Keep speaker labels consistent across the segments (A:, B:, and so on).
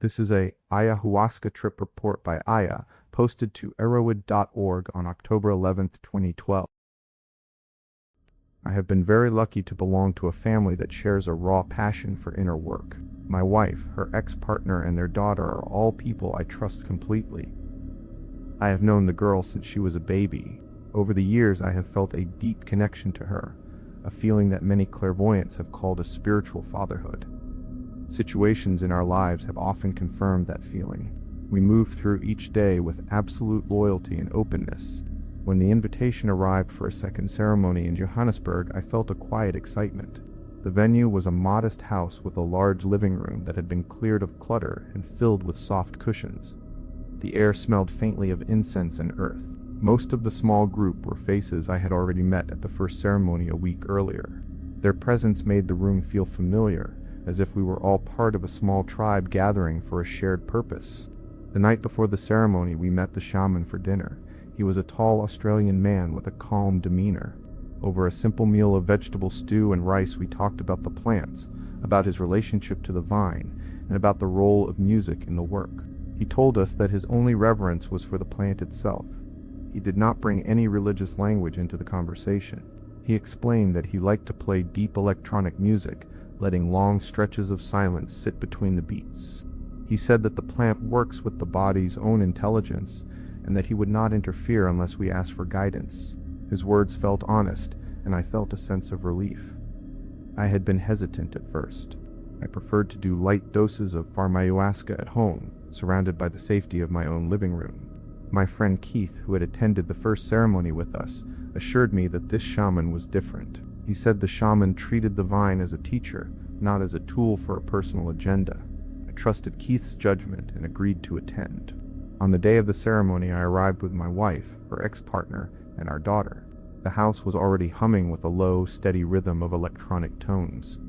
A: This is a Ayahuasca trip report by Aya, posted to erowid.org on October 11, 2012. I have been very lucky to belong to a family that shares a raw passion for inner work. My wife, her ex-partner, and their daughter are all people I trust completely. I have known the girl since she was a baby. Over the years, I have felt a deep connection to her, a feeling that many clairvoyants have called a spiritual fatherhood. Situations in our lives have often confirmed that feeling. We move through each day with absolute loyalty and openness. When the invitation arrived for a second ceremony in Johannesburg, I felt a quiet excitement. The venue was a modest house with a large living room that had been cleared of clutter and filled with soft cushions. The air smelled faintly of incense and earth. Most of the small group were faces I had already met at the first ceremony a week earlier. Their presence made the room feel familiar, as if we were all part of a small tribe gathering for a shared purpose. The night before the ceremony, we met the shaman for dinner. He was a tall Australian man with a calm demeanor. Over a simple meal of vegetable stew and rice, we talked about the plants, about his relationship to the vine, and about the role of music in the work. He told us that his only reverence was for the plant itself. He did not bring any religious language into the conversation. He explained that he liked to play deep electronic music, letting long stretches of silence sit between the beats. He said that the plant works with the body's own intelligence, and that he would not interfere unless we asked for guidance. His words felt honest, and I felt a sense of relief. I had been hesitant at first. I preferred to do light doses of ayahuasca at home, surrounded by the safety of my own living room. My friend Keith, who had attended the first ceremony with us, assured me that this shaman was different. He said the shaman treated the vine as a teacher, not as a tool for a personal agenda. I trusted Keith's judgment and agreed to attend. On the day of the ceremony, I arrived with my wife, her ex-partner, and our daughter. The house was already humming with a low, steady rhythm of electronic tones.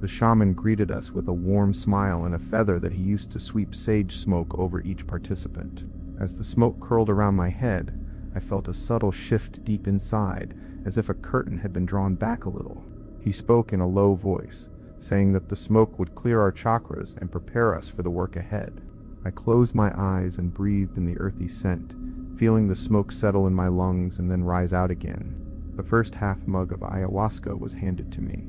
A: The shaman greeted us with a warm smile and a feather that he used to sweep sage smoke over each participant. As the smoke curled around my head, I felt a subtle shift deep inside, as if a curtain had been drawn back a little. He spoke in a low voice, saying that the smoke would clear our chakras and prepare us for the work ahead. I closed my eyes and breathed in the earthy scent, feeling the smoke settle in my lungs and then rise out again. The first half mug of ayahuasca was handed to me.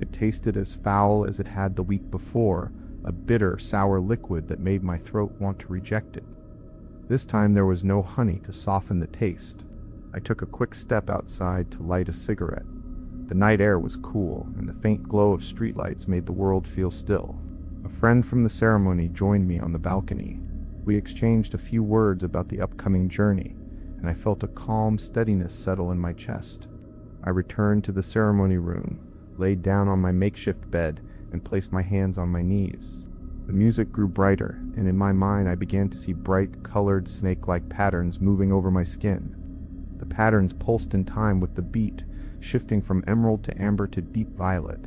A: It tasted as foul as it had the week before, a bitter, sour liquid that made my throat want to reject it. This time there was no honey to soften the taste. I took a quick step outside to light a cigarette. The night air was cool, and the faint glow of streetlights made the world feel still. A friend from the ceremony joined me on the balcony. We exchanged a few words about the upcoming journey, and I felt a calm steadiness settle in my chest. I returned to the ceremony room, laid down on my makeshift bed, and placed my hands on my knees. The music grew brighter, and in my mind I began to see bright, colored, snake-like patterns moving over my skin. The patterns pulsed in time with the beat, shifting from emerald to amber to deep violet.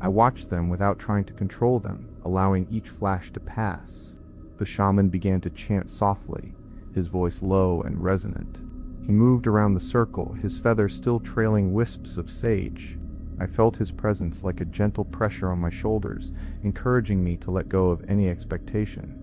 A: I watched them without trying to control them, allowing each flash to pass. The shaman began to chant softly, his voice low and resonant. He moved around the circle, his feathers still trailing wisps of sage. I felt his presence like a gentle pressure on my shoulders, encouraging me to let go of any expectation.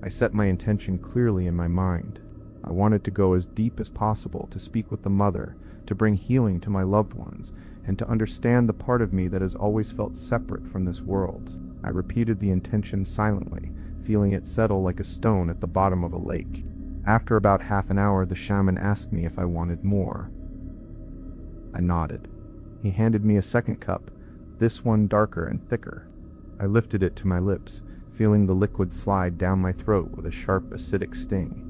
A: I set my intention clearly in my mind. I wanted to go as deep as possible, to speak with the mother, to bring healing to my loved ones, and to understand the part of me that has always felt separate from this world. I repeated the intention silently, feeling it settle like a stone at the bottom of a lake. After about half an hour, the shaman asked me if I wanted more. I nodded. He handed me a second cup, this one darker and thicker. I lifted it to my lips, feeling the liquid slide down my throat with a sharp acidic sting.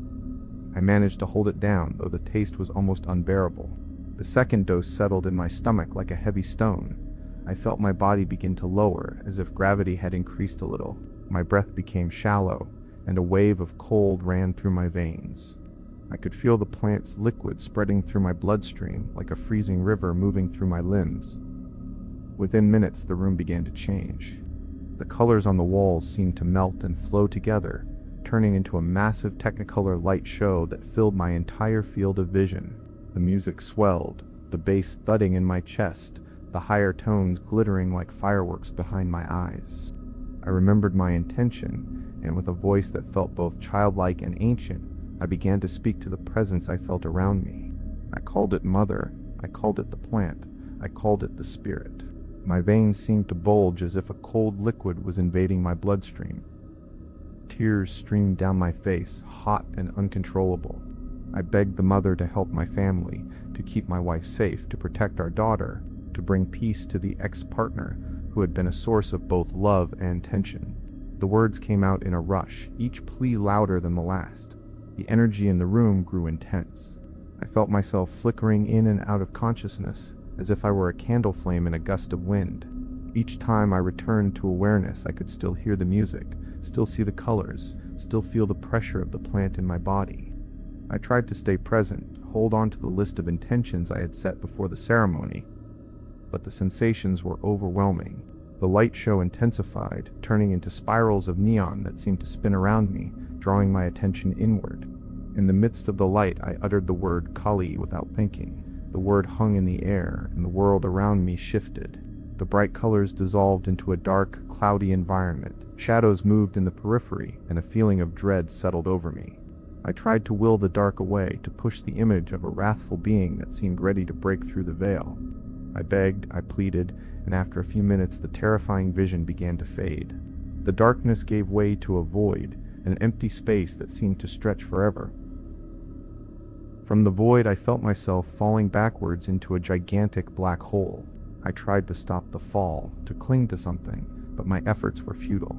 A: I managed to hold it down, though the taste was almost unbearable. The second dose settled in my stomach like a heavy stone. I felt my body begin to lower, as if gravity had increased a little. My breath became shallow, and a wave of cold ran through my veins. I could feel the plant's liquid spreading through my bloodstream, like a freezing river moving through my limbs. Within minutes, the room began to change. The colors on the walls seemed to melt and flow together, turning into a massive technicolor light show that filled my entire field of vision. The music swelled, the bass thudding in my chest, the higher tones glittering like fireworks behind my eyes. I remembered my intention, and with a voice that felt both childlike and ancient, I began to speak to the presence I felt around me. I called it Mother, I called it the plant, I called it the spirit. My veins seemed to bulge as if a cold liquid was invading my bloodstream. Tears streamed down my face, hot and uncontrollable. I begged the Mother to help my family, to keep my wife safe, to protect our daughter, to bring peace to the ex-partner who had been a source of both love and tension. The words came out in a rush, each plea louder than the last. The energy in the room grew intense. I felt myself flickering in and out of consciousness, as if I were a candle flame in a gust of wind. Each time I returned to awareness, I could still hear the music, still see the colors, still feel the pressure of the plant in my body. I tried to stay present, hold on to the list of intentions I had set before the ceremony, but the sensations were overwhelming. The light show intensified, turning into spirals of neon that seemed to spin around me, drawing my attention inward. In the midst of the light, I uttered the word Kali without thinking. The word hung in the air, and the world around me shifted. The bright colors dissolved into a dark, cloudy environment. Shadows moved in the periphery, and a feeling of dread settled over me. I tried to will the dark away, to push the image of a wrathful being that seemed ready to break through the veil. I begged, I pleaded, and after a few minutes the terrifying vision began to fade. The darkness gave way to a void, an empty space that seemed to stretch forever. From the void I felt myself falling backwards into a gigantic black hole. I tried to stop the fall, to cling to something, but my efforts were futile.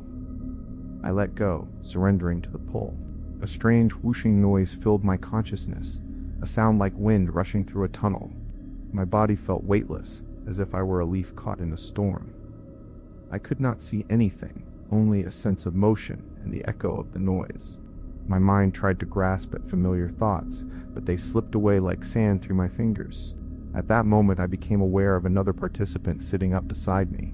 A: I let go, surrendering to the pull. A strange whooshing noise filled my consciousness, a sound like wind rushing through a tunnel. My body felt weightless, as if I were a leaf caught in a storm. I could not see anything, only a sense of motion and the echo of the noise. My mind tried to grasp at familiar thoughts, but they slipped away like sand through my fingers. At that moment I became aware of another participant sitting up beside me.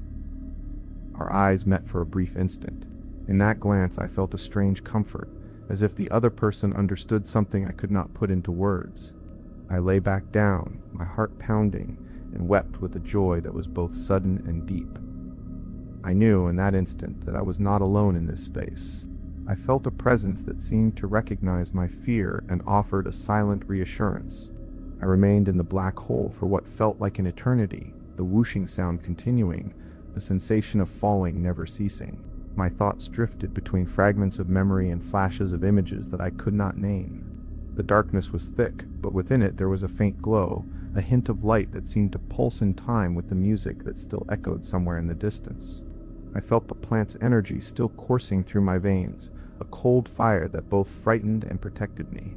A: Our eyes met for a brief instant. In that glance I felt a strange comfort, as if the other person understood something I could not put into words. I lay back down, my heart pounding, and wept with a joy that was both sudden and deep. I knew in that instant that I was not alone in this space. I felt a presence that seemed to recognize my fear and offered a silent reassurance. I remained in the black hole for what felt like an eternity, the whooshing sound continuing, the sensation of falling never ceasing. My thoughts drifted between fragments of memory and flashes of images that I could not name. The darkness was thick, but within it there was a faint glow, a hint of light that seemed to pulse in time with the music that still echoed somewhere in the distance. I felt the plant's energy still coursing through my veins, a cold fire that both frightened and protected me.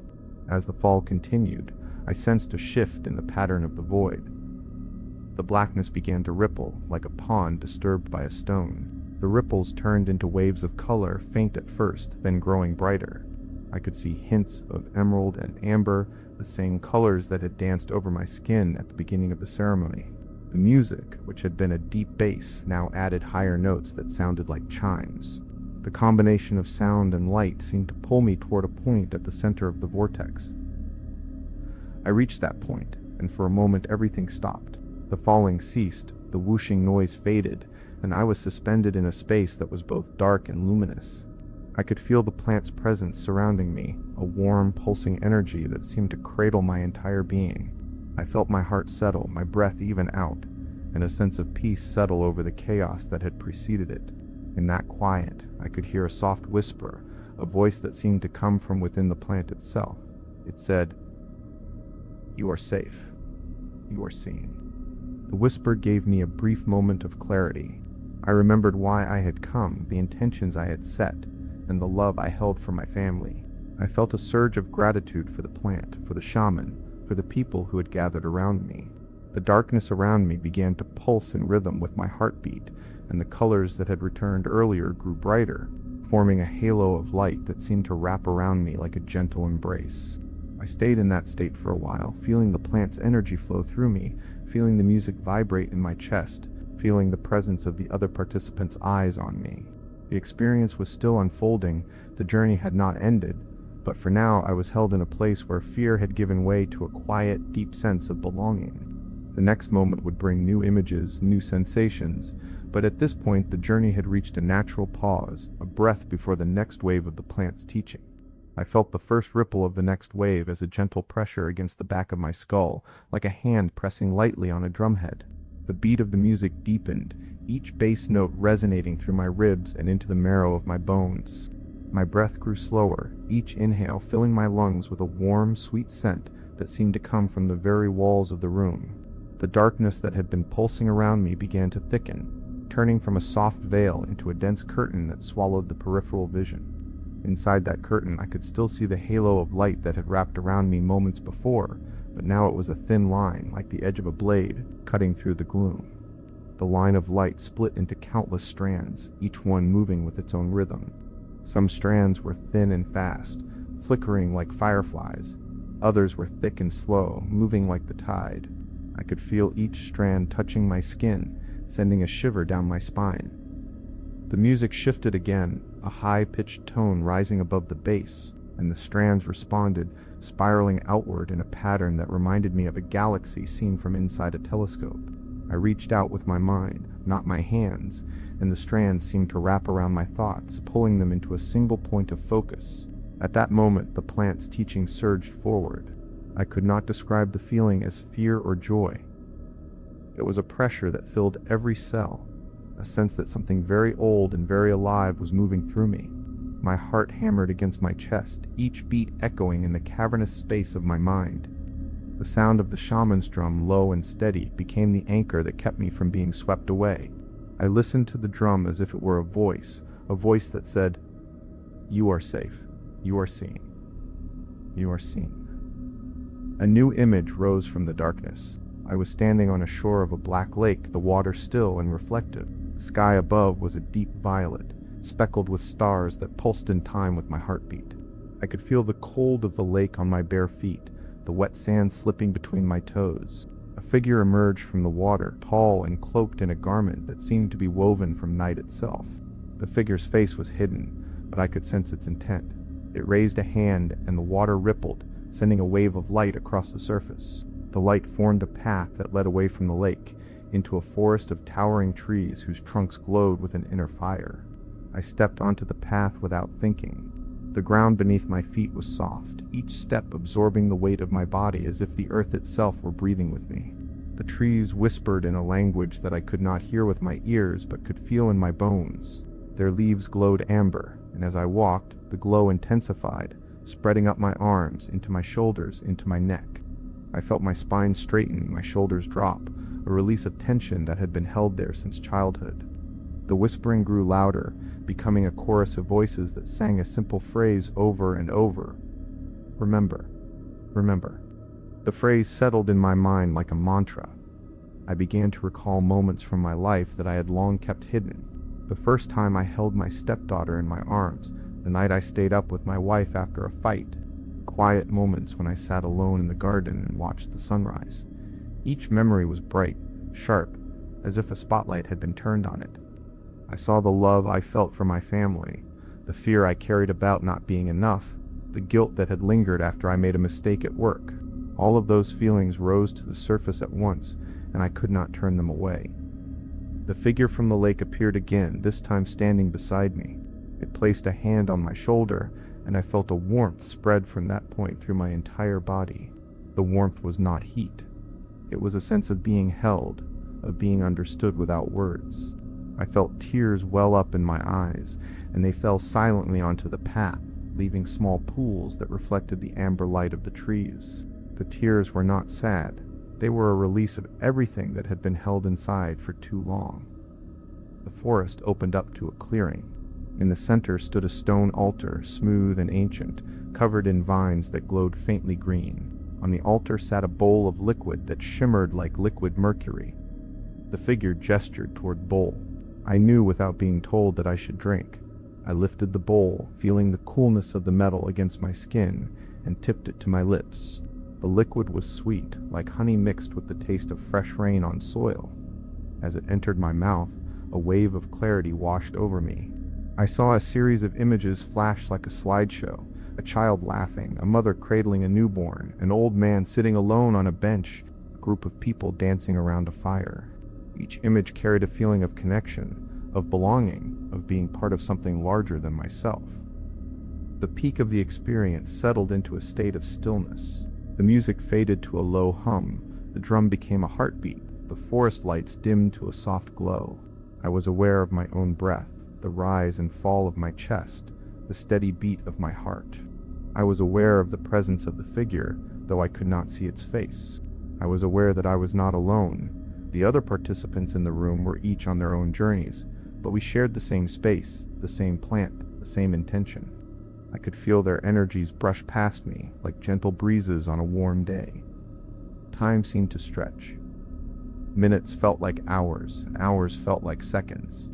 A: As the fall continued, I sensed a shift in the pattern of the void. The blackness began to ripple, like a pond disturbed by a stone. The ripples turned into waves of color, faint at first, then growing brighter. I could see hints of emerald and amber, the same colors that had danced over my skin at the beginning of the ceremony. The music, which had been a deep bass, now added higher notes that sounded like chimes. The combination of sound and light seemed to pull me toward a point at the center of the vortex. I reached that point, and for a moment everything stopped. The falling ceased, the whooshing noise faded, and I was suspended in a space that was both dark and luminous. I could feel the plant's presence surrounding me, a warm, pulsing energy that seemed to cradle my entire being. I felt my heart settle, my breath even out, and a sense of peace settle over the chaos that had preceded it. In that quiet, I could hear a soft whisper, a voice that seemed to come from within the plant itself. It said, "You are safe. You are seen." The whisper gave me a brief moment of clarity. I remembered why I had come, the intentions I had set, and the love I held for my family. I felt a surge of gratitude for the plant, for the shaman, for the people who had gathered around me. The darkness around me began to pulse in rhythm with my heartbeat, and the colors that had returned earlier grew brighter, forming a halo of light that seemed to wrap around me like a gentle embrace. I stayed in that state for a while, feeling the plant's energy flow through me, feeling the music vibrate in my chest, feeling the presence of the other participants' eyes on me. The experience was still unfolding, the journey had not ended, but for now I was held in a place where fear had given way to a quiet, deep sense of belonging. The next moment would bring new images, new sensations, But at this point, the journey had reached a natural pause, a breath before the next wave of the plant's teaching. I felt the first ripple of the next wave as a gentle pressure against the back of my skull, like a hand pressing lightly on a drumhead. The beat of the music deepened, each bass note resonating through my ribs and into the marrow of my bones. My breath grew slower, each inhale filling my lungs with a warm, sweet scent that seemed to come from the very walls of the room. The darkness that had been pulsing around me began to thicken, turning from a soft veil into a dense curtain that swallowed the peripheral vision. Inside that curtain, I could still see the halo of light that had wrapped around me moments before, but now it was a thin line, like the edge of a blade, cutting through the gloom. The line of light split into countless strands, each one moving with its own rhythm. Some strands were thin and fast, flickering like fireflies. Others were thick and slow, moving like the tide. I could feel each strand touching my skin, sending a shiver down my spine. The music shifted again, a high-pitched tone rising above the bass, and the strands responded, spiraling outward in a pattern that reminded me of a galaxy seen from inside a telescope. I reached out with my mind, not my hands, and the strands seemed to wrap around my thoughts, pulling them into a single point of focus. At that moment, the plant's teaching surged forward. I could not describe the feeling as fear or joy. It was a pressure that filled every cell, a sense that something very old and very alive was moving through me. My heart hammered against my chest, each beat echoing in the cavernous space of my mind. The sound of the shaman's drum, low and steady, became the anchor that kept me from being swept away. I listened to the drum as if it were a voice that said, "You are safe. You are seen. You are seen." A new image rose from the darkness. I was standing on a shore of a black lake, the water still and reflective. The sky above was a deep violet, speckled with stars that pulsed in time with my heartbeat. I could feel the cold of the lake on my bare feet, the wet sand slipping between my toes. A figure emerged from the water, tall and cloaked in a garment that seemed to be woven from night itself. The figure's face was hidden, but I could sense its intent. It raised a hand, and the water rippled, sending a wave of light across the surface. The light formed a path that led away from the lake, into a forest of towering trees whose trunks glowed with an inner fire. I stepped onto the path without thinking. The ground beneath my feet was soft, each step absorbing the weight of my body as if the earth itself were breathing with me. The trees whispered in a language that I could not hear with my ears but could feel in my bones. Their leaves glowed amber, and as I walked, the glow intensified, spreading up my arms, into my shoulders, into my neck. I felt my spine straighten, my shoulders drop, a release of tension that had been held there since childhood. The whispering grew louder, becoming a chorus of voices that sang a simple phrase over and over. Remember, remember. The phrase settled in my mind like a mantra. I began to recall moments from my life that I had long kept hidden. The first time I held my stepdaughter in my arms, the night I stayed up with my wife after a fight. Quiet moments when I sat alone in the garden and watched the sunrise. Each memory was bright, sharp, as if a spotlight had been turned on it. I saw the love I felt for my family, the fear I carried about not being enough, the guilt that had lingered after I made a mistake at work. All of those feelings rose to the surface at once, and I could not turn them away. The figure from the lake appeared again, this time standing beside me. It placed a hand on my shoulder, and I felt a warmth spread from that point through my entire body. The warmth was not heat. It was a sense of being held, of being understood without words. I felt tears well up in my eyes, and they fell silently onto the path, leaving small pools that reflected the amber light of the trees. The tears were not sad. They were a release of everything that had been held inside for too long. The forest opened up to a clearing. In the center stood a stone altar, smooth and ancient, covered in vines that glowed faintly green. On the altar sat a bowl of liquid that shimmered like liquid mercury. The figure gestured toward the bowl. I knew without being told that I should drink. I lifted the bowl, feeling the coolness of the metal against my skin, and tipped it to my lips. The liquid was sweet, like honey mixed with the taste of fresh rain on soil. As it entered my mouth, a wave of clarity washed over me. I saw a series of images flash like a slideshow, a child laughing, a mother cradling a newborn, an old man sitting alone on a bench, a group of people dancing around a fire. Each image carried a feeling of connection, of belonging, of being part of something larger than myself. The peak of the experience settled into a state of stillness. The music faded to a low hum. The drum became a heartbeat. The forest lights dimmed to a soft glow. I was aware of my own breath, the rise and fall of my chest, the steady beat of my heart. I was aware of the presence of the figure, though I could not see its face. I was aware that I was not alone. The other participants in the room were each on their own journeys, but we shared the same space, the same plant, the same intention. I could feel their energies brush past me like gentle breezes on a warm day. Time seemed to stretch. Minutes felt like hours, hours felt like seconds.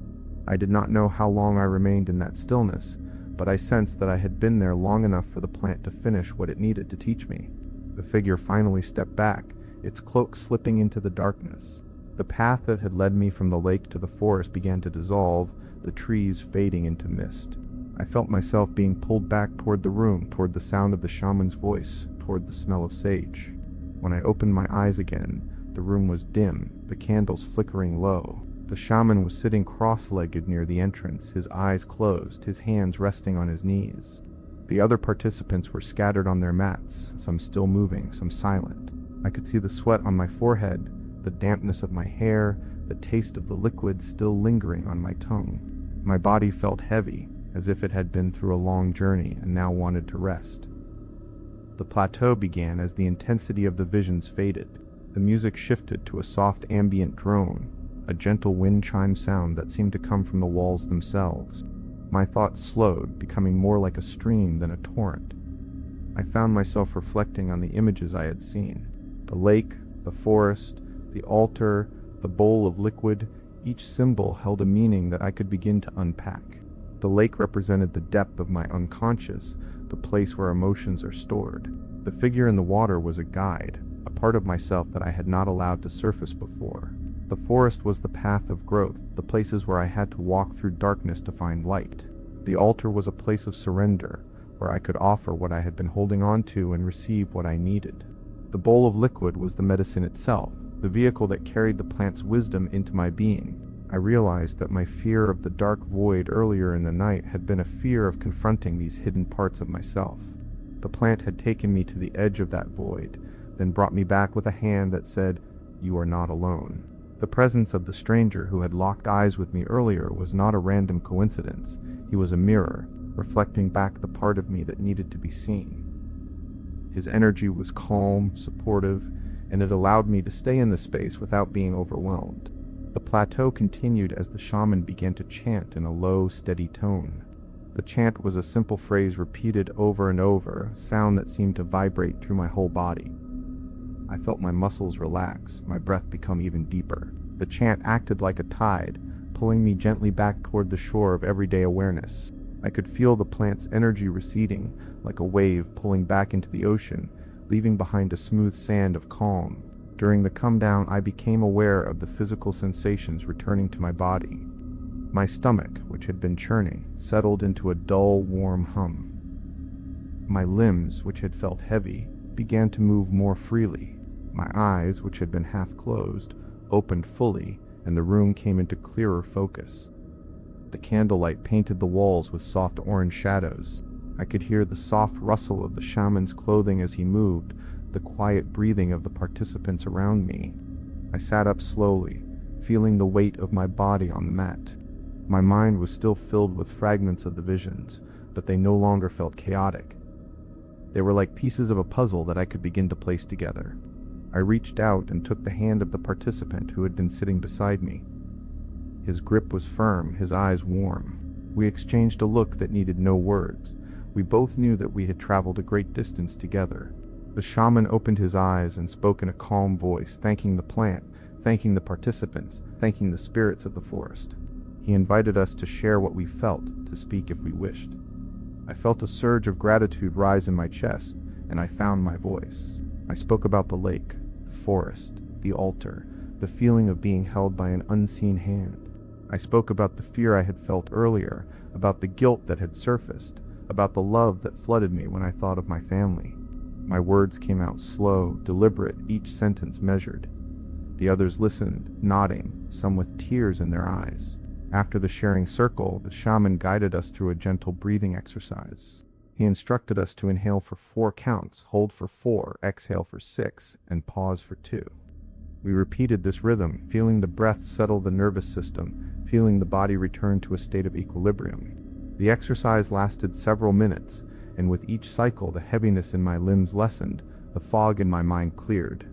A: I did not know how long I remained in that stillness, but I sensed that I had been there long enough for the plant to finish what it needed to teach me. The figure finally stepped back, its cloak slipping into the darkness. The path that had led me from the lake to the forest began to dissolve, the trees fading into mist. I felt myself being pulled back toward the room, toward the sound of the shaman's voice, toward the smell of sage. When I opened my eyes again, the room was dim, the candles flickering low. The shaman was sitting cross-legged near the entrance, his eyes closed, his hands resting on his knees. The other participants were scattered on their mats, some still moving, some silent. I could see the sweat on my forehead, the dampness of my hair, the taste of the liquid still lingering on my tongue. My body felt heavy, as if it had been through a long journey and now wanted to rest. The plateau began as the intensity of the visions faded. The music shifted to a soft ambient drone, a gentle wind chime sound that seemed to come from the walls themselves. My thoughts slowed, becoming more like a stream than a torrent. I found myself reflecting on the images I had seen. The lake, the forest, the altar, the bowl of liquid, each symbol held a meaning that I could begin to unpack. The lake represented the depth of my unconscious, the place where emotions are stored. The figure in the water was a guide, a part of myself that I had not allowed to surface before. The forest was the path of growth, the places where I had to walk through darkness to find light. The altar was a place of surrender, where I could offer what I had been holding on to and receive what I needed. The bowl of liquid was the medicine itself, the vehicle that carried the plant's wisdom into my being. I realized that my fear of the dark void earlier in the night had been a fear of confronting these hidden parts of myself. The plant had taken me to the edge of that void, then brought me back with a hand that said, "You are not alone." The presence of the stranger who had locked eyes with me earlier was not a random coincidence. He was a mirror, reflecting back the part of me that needed to be seen. His energy was calm, supportive, and it allowed me to stay in the space without being overwhelmed. The plateau continued as the shaman began to chant in a low, steady tone. The chant was a simple phrase repeated over and over, a sound that seemed to vibrate through my whole body. I felt my muscles relax, my breath become even deeper. The chant acted like a tide, pulling me gently back toward the shore of everyday awareness. I could feel the plant's energy receding, like a wave pulling back into the ocean, leaving behind a smooth sand of calm. During the come-down, I became aware of the physical sensations returning to my body. My stomach, which had been churning, settled into a dull, warm hum. My limbs, which had felt heavy, began to move more freely. My eyes, which had been half closed, opened fully, and the room came into clearer focus. The candlelight painted the walls with soft orange shadows. I could hear the soft rustle of the shaman's clothing as he moved, the quiet breathing of the participants around me. I sat up slowly, feeling the weight of my body on the mat. My mind was still filled with fragments of the visions, but they no longer felt chaotic. They were like pieces of a puzzle that I could begin to place together. I reached out and took the hand of the participant who had been sitting beside me. His grip was firm, his eyes warm. We exchanged a look that needed no words. We both knew that we had traveled a great distance together. The shaman opened his eyes and spoke in a calm voice, thanking the plant, thanking the participants, thanking the spirits of the forest. He invited us to share what we felt, to speak if we wished. I felt a surge of gratitude rise in my chest, and I found my voice. I spoke about the lake, the forest, the altar, the feeling of being held by an unseen hand. I spoke about the fear I had felt earlier, about the guilt that had surfaced, about the love that flooded me when I thought of my family. My words came out slow, deliberate, each sentence measured. The others listened, nodding, some with tears in their eyes. After the sharing circle, the shaman guided us through a gentle breathing exercise. He instructed us to inhale for 4 counts, hold for 4, exhale for 6, and pause for 2. We repeated this rhythm, feeling the breath settle the nervous system, feeling the body return to a state of equilibrium. The exercise lasted several minutes, and with each cycle the heaviness in my limbs lessened, the fog in my mind cleared.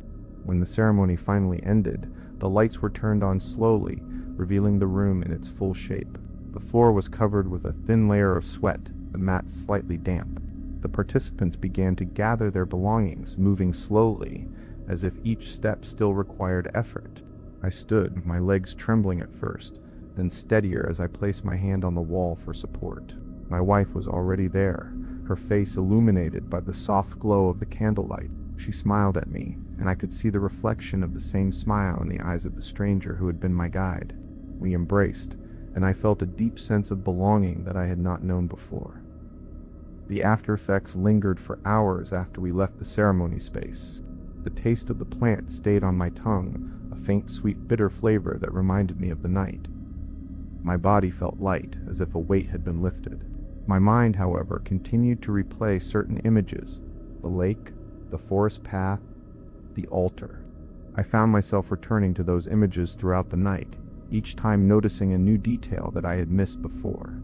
A: When the ceremony finally ended, the lights were turned on slowly, revealing the room in its full shape. The floor was covered with a thin layer of sweat, the mat slightly damp. The participants began to gather their belongings, moving slowly, as if each step still required effort. I stood, my legs trembling at first, then steadier as I placed my hand on the wall for support. My wife was already there, her face illuminated by the soft glow of the candlelight. She smiled at me, and I could see the reflection of the same smile in the eyes of the stranger who had been my guide. We embraced, and I felt a deep sense of belonging that I had not known before. The after effects lingered for hours after we left the ceremony space. The taste of the plant stayed on my tongue, a faint sweet bitter flavor that reminded me of the night. My body felt light, as if a weight had been lifted. My mind, however, continued to replay certain images: the lake, the forest path, the altar. I found myself returning to those images throughout the night, each time noticing a new detail that I had missed before.